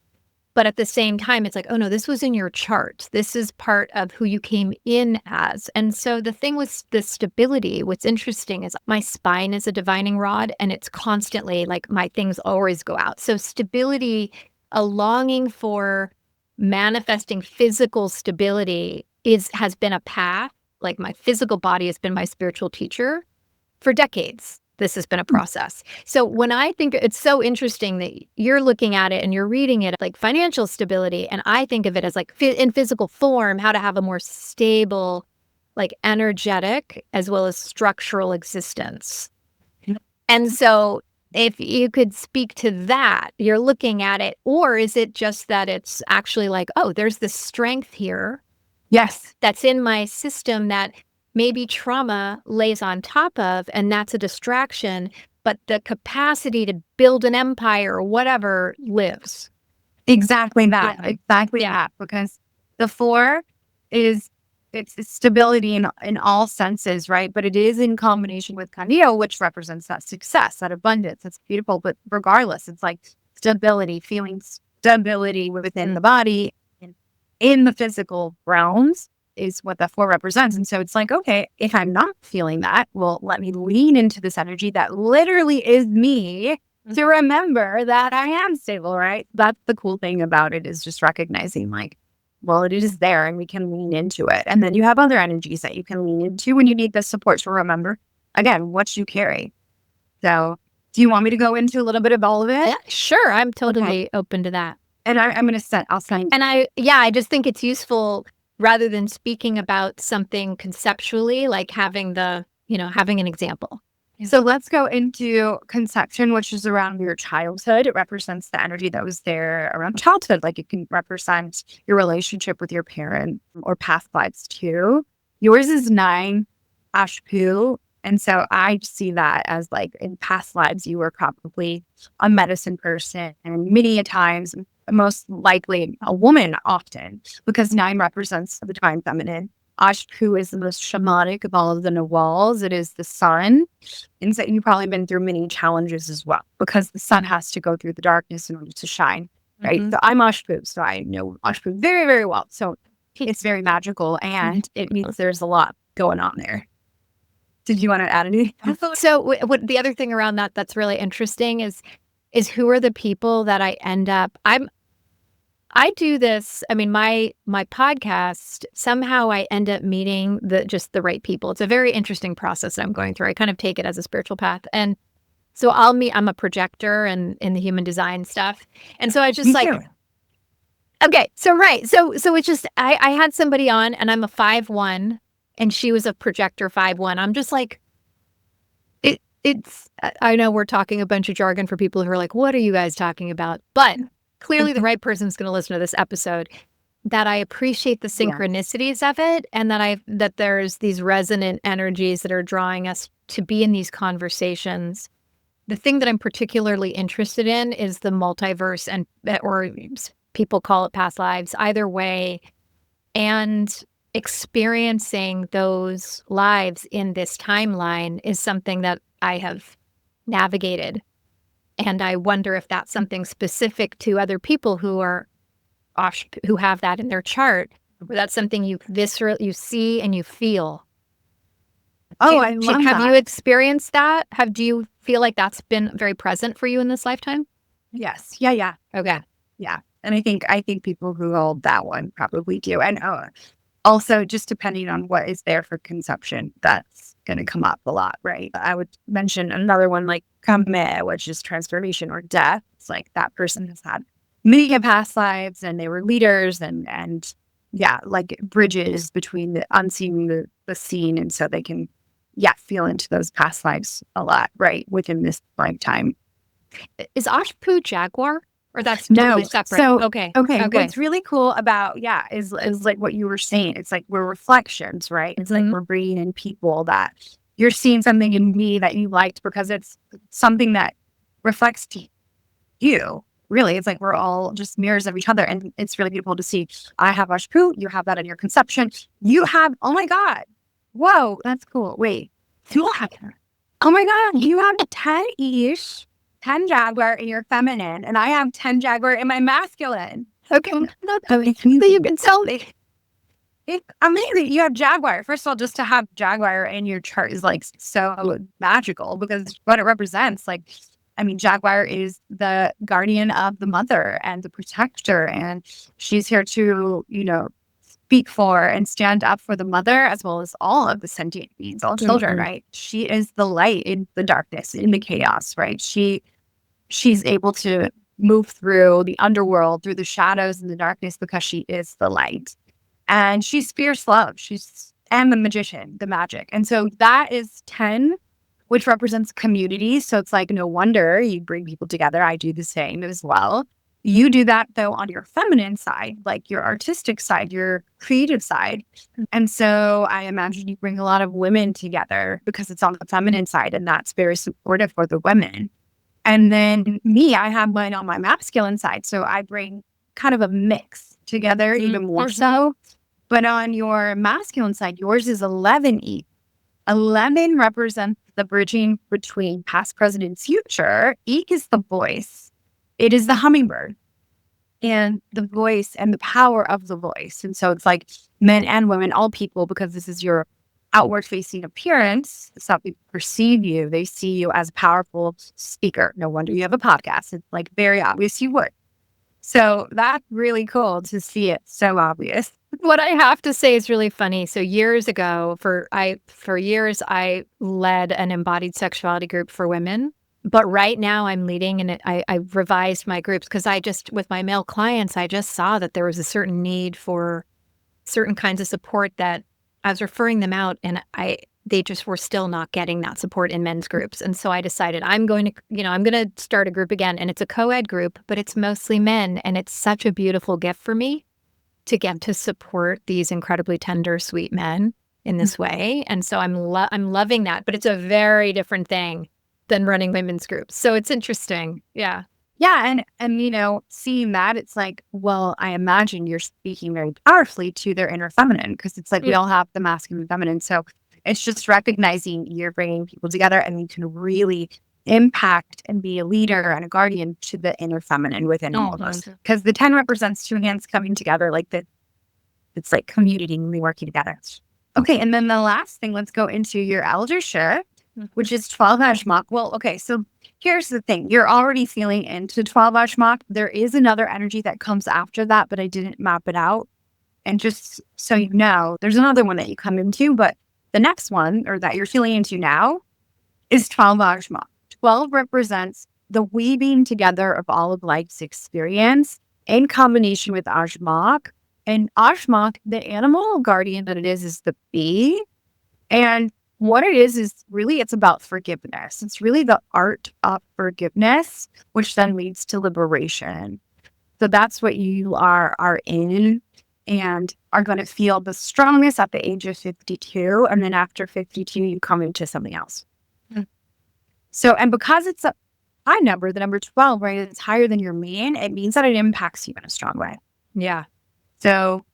[SPEAKER 1] But at the same time, it's like, oh no, this was in your chart. This is part of who you came in as. And so the thing with the stability, what's interesting is my spine is a divining rod and it's constantly like my things always go out. So stability, a longing for manifesting physical stability has been a path. Like my physical body has been my spiritual teacher for decades. This has been a process. So when I think it's so interesting that you're looking at it and you're reading it like financial stability, and I think of it as like in physical form, how to have a more stable, like energetic as well as structural existence. And so if you could speak to that, you're looking at it, or is it just that it's actually like, oh, there's this strength here.
[SPEAKER 3] Yes.
[SPEAKER 1] That's in my system that maybe trauma lays on top of, and that's a distraction, but the capacity to build an empire or whatever lives.
[SPEAKER 3] Exactly that. Yeah. Exactly that. Because the 4 it's stability in all senses, right? But it is in combination with Keneal, which represents that success, that abundance. It's beautiful. But regardless, it's like stability, feeling stability within the body, in the physical realms, is what the 4 represents. And so it's like, okay, if I'm not feeling that, well, let me lean into this energy that literally is me to remember that I am stable, right? That's the cool thing about it, is just recognizing like, well, it is there and we can lean into it. And then you have other energies that you can lean into when you need the support to remember, again, what you carry. So do you want me to go into a little bit of all of it?
[SPEAKER 1] Yeah, sure. I'm totally open to that.
[SPEAKER 3] And I'm going to I'll sign.
[SPEAKER 1] And I just think it's useful rather than speaking about something conceptually, like having having an example.
[SPEAKER 3] So let's go into conception, which is around your childhood. It represents the energy that was there around childhood. Like it can represent your relationship with your parent or past lives too. Yours is 9 Ashpu. And so I see that as like in past lives, you were probably a medicine person and many a times, most likely a woman often, because 9 represents the divine feminine. Ashpu is the most shamanic of all of the Nawals. It is the sun. And so you've probably been through many challenges as well, because the sun has to go through the darkness in order to shine, right? So I'm Ashpu, so I know Ashpu very, very well. So it's very magical, and it means there's a lot going on there. Did you want to add anything?
[SPEAKER 1] So what the other thing around that's really interesting is who are the people that I end up I do this. I mean, my podcast, somehow I end up meeting just the right people. It's a very interesting process that I'm going through. I kind of take it as a spiritual path. And so I'm a projector and in the human design stuff. And so I just okay. So, right. So it's just, I had somebody on and I'm a 5/1 and she was a projector 5/1. I'm just like, I know we're talking a bunch of jargon for people who are like, what are you guys talking about? But clearly the right person's going to listen to this episode, that I appreciate the synchronicities of it, and that there's these resonant energies that are drawing us to be in these conversations. The thing that I'm particularly interested in is the multiverse, or people call it past lives, either way, and experiencing those lives in this timeline is something that I have navigated. And I wonder if that's something specific to other people who have that in their chart, or that's something you see and you feel.
[SPEAKER 3] Oh, I love that.
[SPEAKER 1] Have you experienced that? Do you feel like that's been very present for you in this lifetime?
[SPEAKER 3] Yes. Yeah.
[SPEAKER 1] Okay.
[SPEAKER 3] Yeah. And I think people who hold that one probably do. And also, just depending on what is there for conception, that's going to come up a lot, right? I would mention another one like Kame, which is transformation or death. It's like that person has had many past lives and they were leaders and like bridges between the unseen and the seen. And so they can, feel into those past lives a lot, right? Within this lifetime.
[SPEAKER 1] Is Ashpu Jaguar? Or that's totally separate?
[SPEAKER 3] So,
[SPEAKER 1] okay.
[SPEAKER 3] What's really cool about, is like what you were saying. It's like we're reflections, right? It's like we're bringing in people that you're seeing something in me that you liked because it's something that reflects to you. Really, it's like we're all just mirrors of each other. And it's really beautiful to see. I have Ashpu, you have that in your conception. You have, oh my God. Whoa, that's cool. Wait. Oh my God, you have 10-ish. 10 Jaguar in your feminine, and I have 10 Jaguar in my masculine.
[SPEAKER 1] Okay. So you can tell me.
[SPEAKER 3] It's amazing. You have Jaguar. First of all, just to have Jaguar in your chart is like so magical, because what it represents, Jaguar is the guardian of the mother and the protector, and she's here to, speak for and stand up for the mother as well as all of the sentient beings, all children, right? She is the light in the darkness, in the chaos, right? She's able to move through the underworld, through the shadows and the darkness, because she is the light. And she's fierce love. And the magician, the magic. And so that is 10, which represents community. So it's like, no wonder you bring people together. I do the same as well. You do that, though, on your feminine side, like your artistic side, your creative side. And so I imagine you bring a lot of women together because it's on the feminine side, and that's very supportive for the women. And then me, I have mine on my masculine side. So I bring kind of a mix together, even more so. But on your masculine side, yours is 11E. 11 represents the bridging between past, present, and future. E is the voice. It is the hummingbird and the voice and the power of the voice. And so it's like men and women, all people, because this is your outward facing appearance. It's how people perceive you. They see you as a powerful speaker. No wonder you have a podcast. It's like very obvious you would. So that's really cool to see it so obvious.
[SPEAKER 1] What I have to say is really funny. So years ago, for years, I led an embodied sexuality group for women. But right now I'm leading, and I revised my groups because with my male clients, I just saw that there was a certain need for certain kinds of support that I was referring them out, and they just were still not getting that support in men's groups. And so I decided I'm going to start a group again, and it's a co-ed group, but it's mostly men. And it's such a beautiful gift for me to get to support these incredibly tender, sweet men in this way. And so I'm loving that, but it's a very different thing than running women's groups. So it's interesting. Yeah.
[SPEAKER 3] Yeah. And seeing that, it's like, well, I imagine you're speaking very powerfully to their inner feminine, because it's like we all have the masculine and feminine. So it's just recognizing you're bringing people together, and you can really impact and be a leader and a guardian to the inner feminine within all of us. Because the 10 represents two hands coming together, like that. It's like community and we working together. Okay. And then the last thing, let's go into your eldership, which is 12 Ashmok. Well, okay. So here's the thing. You're already feeling into 12 Ashmok. There is another energy that comes after that, but I didn't map it out. And just so you know, there's another one that you come into, but the next one, or that you're feeling into now, is 12 Ashmok. 12 represents the weaving together of all of life's experience in combination with Ashmok. And Ashmok, the animal guardian that it is the bee. And what it is really, it's about forgiveness. It's really the art of forgiveness, which then leads to liberation. So that's what you are in, and are going to feel the strongest at the age of 52. And then after 52, you come into something else. So, and because it's a high number, the number 12, right, it's higher than your mean, it means that it impacts you in a strong way.
[SPEAKER 1] Yeah.
[SPEAKER 3] So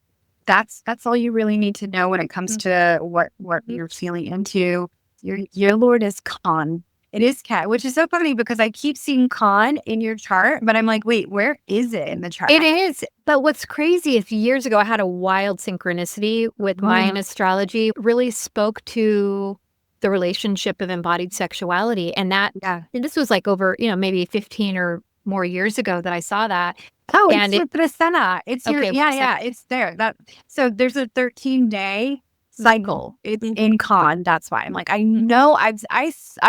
[SPEAKER 3] that's all you really need to know when it comes to what you're feeling into. Your Lord is Khan. It is Cat, which is so funny because I keep seeing Khan in your chart, but I'm like, wait, where is it in the chart?
[SPEAKER 1] It is. But what's crazy is years ago, I had a wild synchronicity with Mayan Astrology. It really spoke to the relationship of embodied sexuality. And and this was like over, maybe 15 or more years ago that I saw that.
[SPEAKER 3] Oh, and it's Tristana. It's it's there. So there's a 13-day cycle. It's in Khan. That's why I'm like, I know I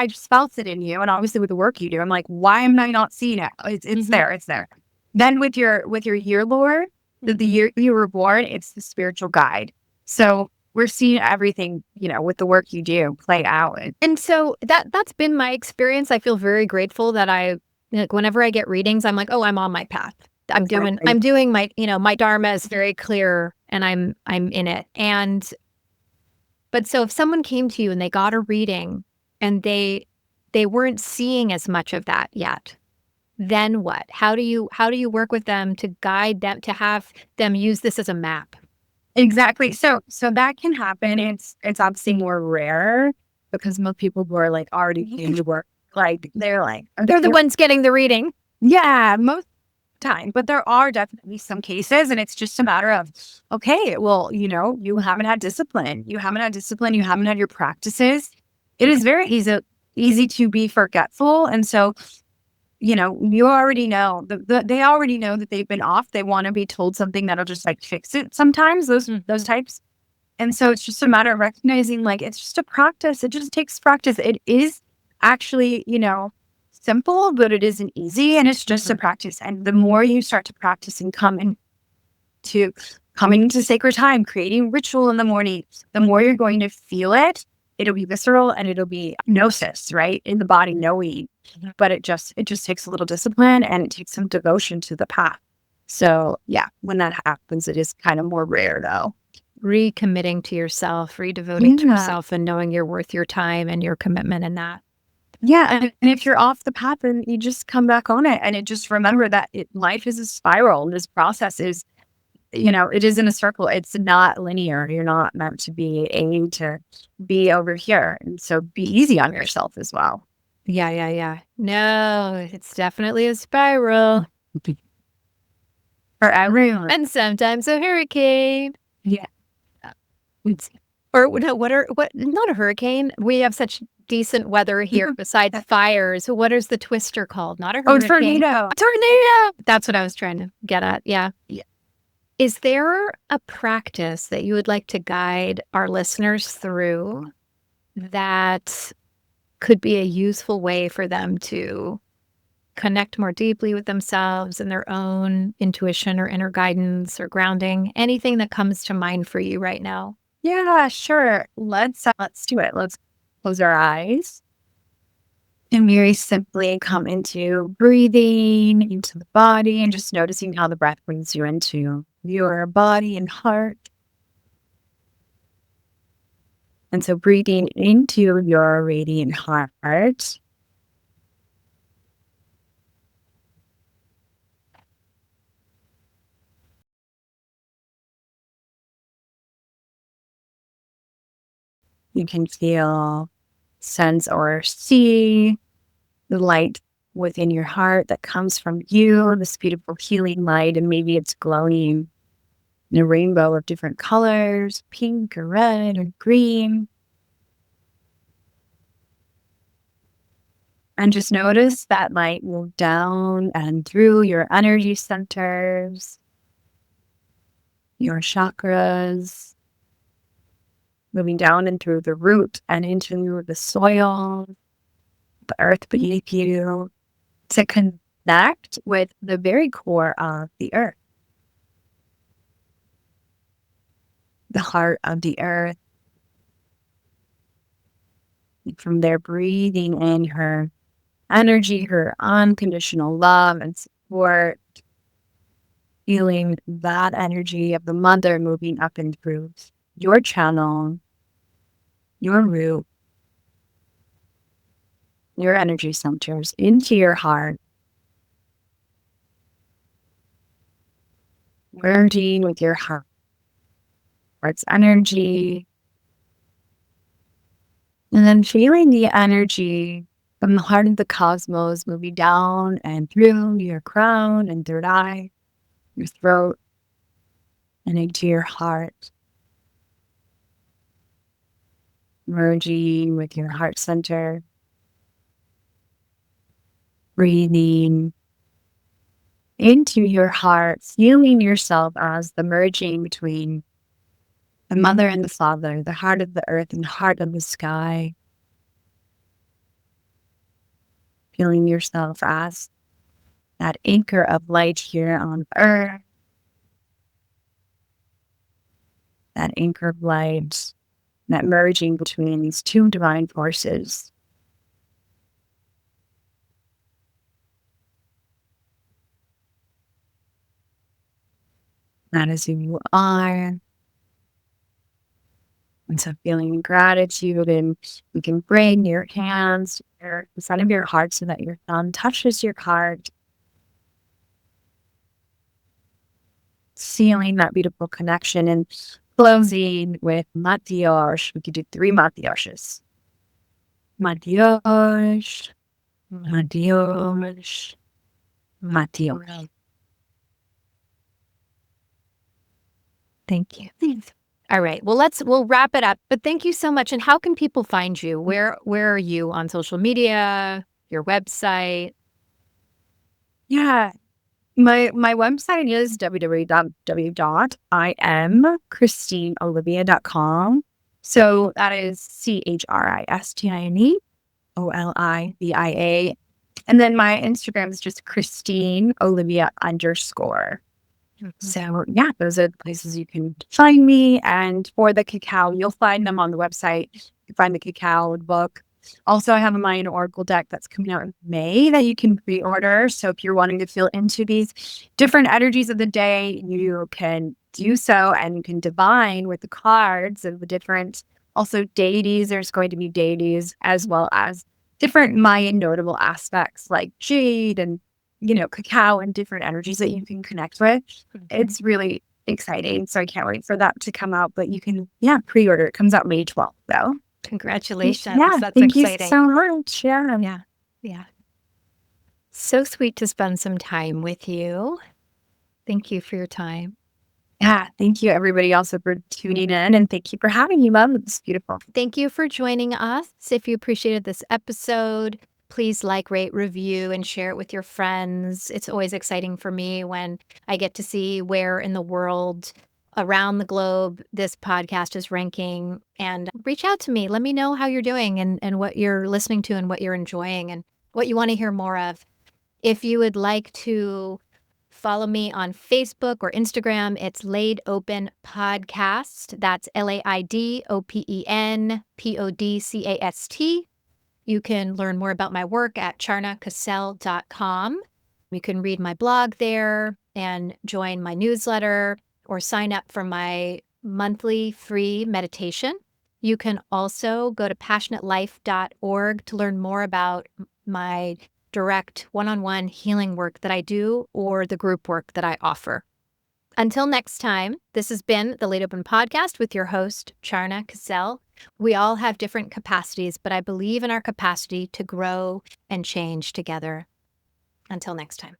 [SPEAKER 3] just felt it in you, and obviously with the work you do, I'm like, why am I not seeing it? It's there. It's there. Then with your year lore, the year you were born, it's the spiritual guide. So we're seeing everything, with the work you do play out.
[SPEAKER 1] And so that's been my experience. I feel very grateful that whenever I get readings, I'm like, oh, I'm on my path. I'm doing my, my dharma is very clear, and I'm in it. But so if someone came to you and they got a reading and they weren't seeing as much of that yet, then what? How do you work with them to guide them, to have them use this as a map?
[SPEAKER 3] Exactly. So that can happen. It's obviously more rare because most people who are like already doing the work, like they're
[SPEAKER 1] the ones getting the reading.
[SPEAKER 3] Yeah, most time. But there are definitely some cases, and it's just a matter of, okay, well, you haven't had discipline. You haven't had your practices. It is very easy to be forgetful. And so, you already know they already know that they've been off. They want to be told something that'll just like fix it sometimes, those types. And so it's just a matter of recognizing, like, it's just a practice. It just takes practice. It is actually, simple, but it isn't easy, and it's just a practice. And the more you start to practice and coming into sacred time, creating ritual in the morning, the more you're going to feel it. It'll be visceral, and it'll be gnosis, right, in the body, knowing. But it just takes a little discipline, and it takes some devotion to the path. So yeah, when that happens, it is kind of more rare, though.
[SPEAKER 1] Recommitting to yourself, redevoting to yourself, and knowing you're worth your time and your commitment in that.
[SPEAKER 3] Yeah, and if you're off the path, then you just come back on it, and it just remember that life is a spiral, and this process is, it is in a circle. It's not linear. You're not meant to be aiming to be over here, and so be easy on yourself as well.
[SPEAKER 1] Yeah. No, it's definitely a spiral
[SPEAKER 3] for everyone,
[SPEAKER 1] and sometimes a hurricane.
[SPEAKER 3] Yeah,
[SPEAKER 1] or no, not a hurricane. We have such decent weather here besides fires. What is the twister called? Not a hurricane.
[SPEAKER 3] Tornado.
[SPEAKER 1] That's what I was trying to get at. Yeah. Is there a practice that you would like to guide our listeners through that could be a useful way for them to connect more deeply with themselves and their own intuition or inner guidance or grounding? Anything that comes to mind for you right now?
[SPEAKER 3] Yeah, sure. Let's do it. Let's close our eyes and very simply come into breathing into the body and just noticing how the breath brings you into your body and heart. And so breathing into your radiant heart. You can feel, sense, or see the light within your heart that comes from you, this beautiful healing light. And maybe it's glowing in a rainbow of different colors, pink or red or green. And just notice that light move down and through your energy centers, your chakras, moving down and through the root and into the soil, the earth beneath you, to connect with the very core of the earth, the heart of the earth. And from there, breathing in her energy, her unconditional love and support, feeling that energy of the mother moving up and through your channel, your root, your energy centers into your heart, merging with your heart's energy, and then feeling the energy from the heart of the cosmos moving down and through your crown and third eye, your throat, and into your heart, merging with your heart center, breathing into your heart, feeling yourself as the merging between the mother and the father, the heart of the earth and heart of the sky. Feeling yourself as that anchor of light here on earth, that anchor of light, that merging between these two divine forces. That is who you are. And so feeling gratitude, and you can bring your hands to the front of your heart so that your thumb touches your heart. Sealing that beautiful connection and closing with Maltiox. We could do 3 Maltioxes. Maltiox, Maltiox, Maltiox.
[SPEAKER 1] Thank you. All right. Well, we'll wrap it up. But thank you so much. And how can people find you? Where are you on social media? Your website?
[SPEAKER 3] Yeah. My website is www.imchristineolivia.com. So that is ChristineOlivia. And then my Instagram is just Christine Olivia _. So yeah, those are the places you can find me. And for the cacao, you'll find them on the website. You can find the cacao book. Also, I have a Mayan Oracle deck that's coming out in May that you can pre-order. So if you're wanting to feel into these different energies of the day, you can do so, and you can divine with the cards of the different also deities. There's going to be deities as well as different Mayan notable aspects like jade and cacao and different energies that you can connect with. It's really exciting. So I can't wait for that to come out. But you can, pre-order. It comes out May 12th, though.
[SPEAKER 1] Congratulations.
[SPEAKER 3] Yeah,
[SPEAKER 1] That's
[SPEAKER 3] thank
[SPEAKER 1] exciting.
[SPEAKER 3] you so much. Yeah.
[SPEAKER 1] Yeah. So sweet to spend some time with you. Thank you for your time.
[SPEAKER 3] Yeah. Thank you, everybody, also for tuning in. And thank you for having me, Mom. It's beautiful.
[SPEAKER 1] Thank you for joining us. If you appreciated this episode, please like, rate, review, and share it with your friends. It's always exciting for me when I get to see where in the world around the globe this podcast is ranking, and reach out to me. Let me know how you're doing and what you're listening to and what you're enjoying and what you want to hear more of. If you would like to follow me on Facebook or Instagram, it's LaidOPEN Podcast. That's LaidOPEN Podcast. You can learn more about my work at charnacacao.com. You can read my blog there and join my newsletter or sign up for my monthly free meditation. You can also go to passionatelife.org to learn more about my direct one-on-one healing work that I do or the group work that I offer. Until next time, this has been the LaidOPEN Podcast with your host, Charna Cacao. We all have different capacities, but I believe in our capacity to grow and change together. Until next time.